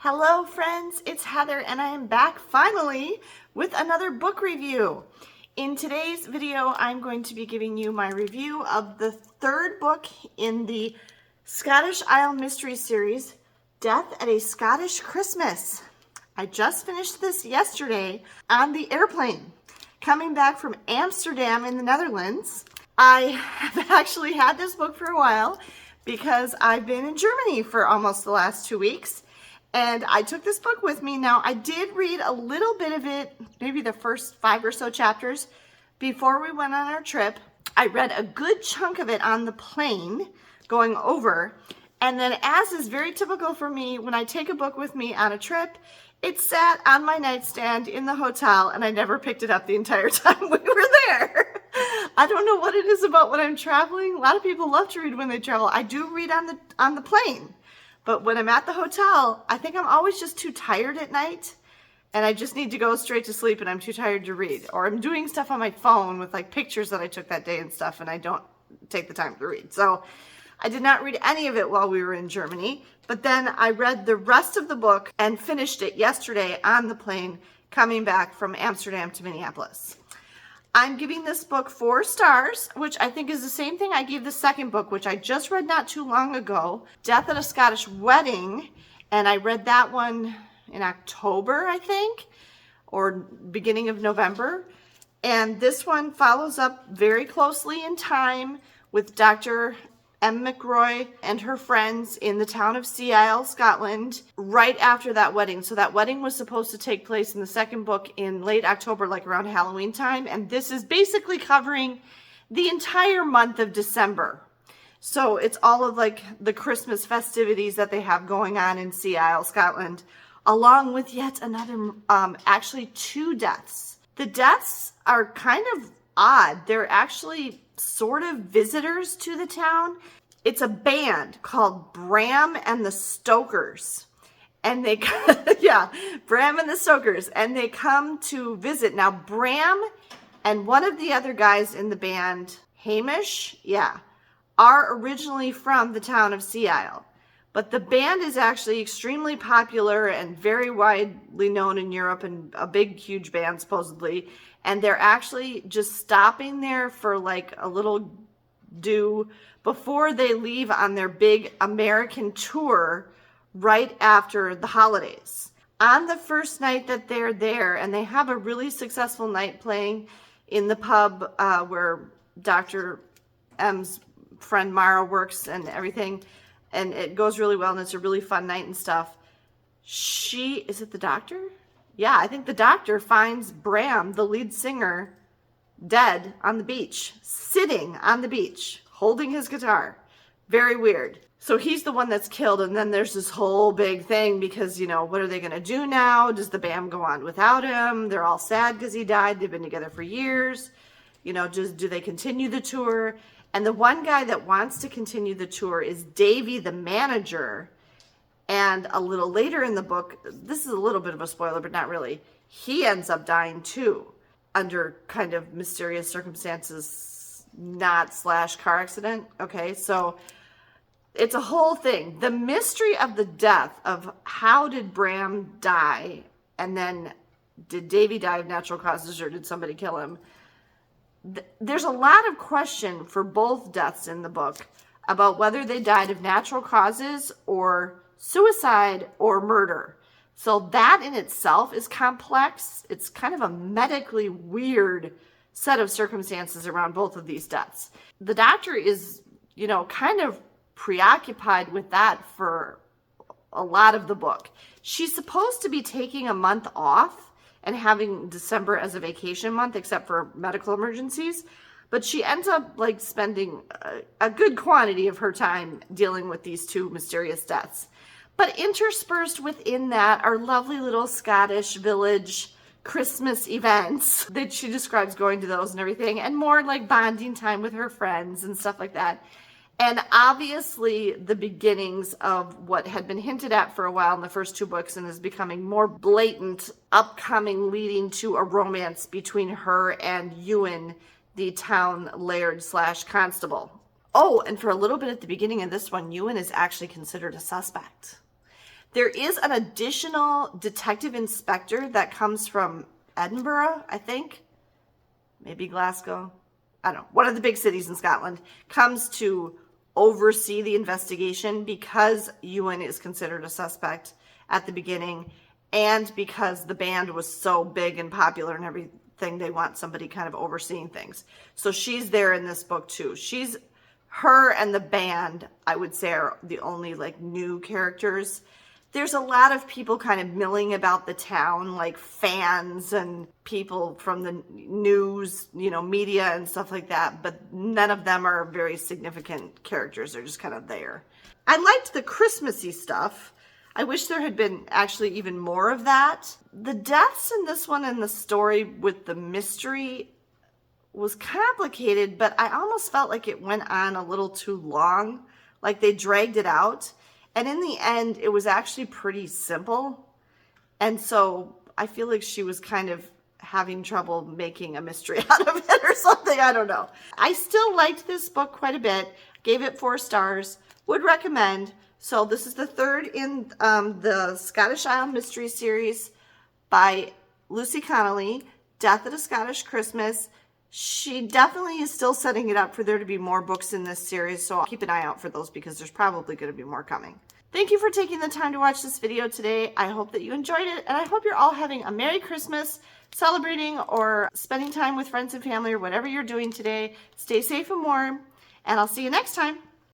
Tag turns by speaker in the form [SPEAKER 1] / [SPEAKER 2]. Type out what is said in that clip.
[SPEAKER 1] Hello friends, it's Heather and I am back finally with another book review. In today's video, I'm going to be giving you my review of the third book in the Scottish Isle Mystery Series, Death at a Scottish Christmas. I just finished this yesterday on the airplane, coming back from Amsterdam in the Netherlands. I have actually had this book for a while because I've been in Germany for almost the last 2 weeks. And I took this book with me. Now, I did read a little bit of it, maybe the first 5 or so chapters, before we went on our trip. I read a good chunk of it on the plane going over. And then, as is very typical for me, when I take a book with me on a trip, it sat on my nightstand in the hotel, and I never picked it up the entire time we were there. I don't know what it is about when I'm traveling. A lot of people love to read when they travel. I do read on the plane. But when I'm at the hotel, I think I'm always just too tired at night and I just need to go straight to sleep and I'm too tired to read. Or I'm doing stuff on my phone with like pictures that I took that day and stuff and I don't take the time to read. So I did not read any of it while we were in Germany. But then I read the rest of the book and finished it yesterday on the plane coming back from Amsterdam to Minneapolis. I'm giving this book 4 stars, which I think is the same thing I gave the second book, which I just read not too long ago, Death at a Scottish Wedding, and I read that one in October, I think, or beginning of November. And this one follows up very closely in time with Dr. M. McRoy and her friends in the town of Sea Isle, Scotland, right after that wedding. So that wedding was supposed to take place in the second book in late October, like around Halloween time. And this is basically covering the entire month of December. So it's all of like the Christmas festivities that they have going on in Sea Isle, Scotland, along with yet another, actually 2 deaths. The deaths are kind of odd. They're actually sort of visitors to the town. It's a band called Bram and the Stokers. And they, yeah, Bram and the Stokers. And they come to visit. Now, Bram and one of the other guys in the band, Hamish, yeah, are originally from the town of Sea Isle. But the band is actually extremely popular and very widely known in Europe and a big, huge band, supposedly. And they're actually just stopping there for like a little do before they leave on their big American tour right after the holidays. On the first night that they're there, and they have a really successful night playing in the pub where Dr. M's friend Mara works and everything, and it goes really well and it's a really fun night and stuff. Is it the doctor? Yeah, I think the doctor finds Bram, the lead singer, dead on the beach, sitting on the beach, holding his guitar. Very weird. So he's the one that's killed, and then there's this whole big thing because, you know, what are they going to do now? Does the band go on without him? They're all sad because he died. They've been together for years. You know, do they continue the tour? And the one guy that wants to continue the tour is Davey, the manager. And a little later in the book, this is a little bit of a spoiler, but not really, he ends up dying too under kind of mysterious circumstances, not / car accident. Okay, so it's a whole thing. The mystery of the death of how did Bram die, and then did Davey die of natural causes or did somebody kill him? There's a lot of question for both deaths in the book about whether they died of natural causes or suicide or murder. So that in itself is complex. It's kind of a medically weird set of circumstances around both of these deaths. The doctor is, you know, kind of preoccupied with that for a lot of the book. She's supposed to be taking a month off and having December as a vacation month, except for medical emergencies. But she ends up like spending a good quantity of her time dealing with these 2 mysterious deaths. But interspersed within that are lovely little Scottish village Christmas events that she describes going to those and everything, and more like bonding time with her friends and stuff like that. And obviously the beginnings of what had been hinted at for a while in the first 2 books and is becoming more blatant, upcoming, leading to a romance between her and Ewan, the town laird / constable. Oh, and for a little bit at the beginning of this one, Ewan is actually considered a suspect. There is an additional detective inspector that comes from Edinburgh, I think. Maybe Glasgow. I don't know. One of the big cities in Scotland comes to oversee the investigation because Ewan is considered a suspect at the beginning, and because the band was so big and popular and everything, they want somebody kind of overseeing things. So she's there in this book too. Her and the band, I would say, are the only like new characters. There's a lot of people kind of milling about the town, like fans and people from the news, media and stuff like that, but none of them are very significant characters. They're just kind of there. I liked the Christmassy stuff. I wish there had been actually even more of that. The deaths in this one and the story with the mystery was complicated, but I almost felt like it went on a little too long, like they dragged it out. And in the end, it was actually pretty simple. And so I feel like she was kind of having trouble making a mystery out of it or something. I don't know. I still liked this book quite a bit. Gave it 4 stars. Would recommend. So this is the third in the Scottish Isle Mystery Series by Lucy Connelly, Death at a Scottish Christmas. She definitely is still setting it up for there to be more books in this series, so I'll keep an eye out for those because there's probably going to be more coming. Thank you for taking the time to watch this video today. I hope that you enjoyed it, and I hope you're all having a Merry Christmas, celebrating or spending time with friends and family or whatever you're doing today. Stay safe and warm, and I'll see you next time.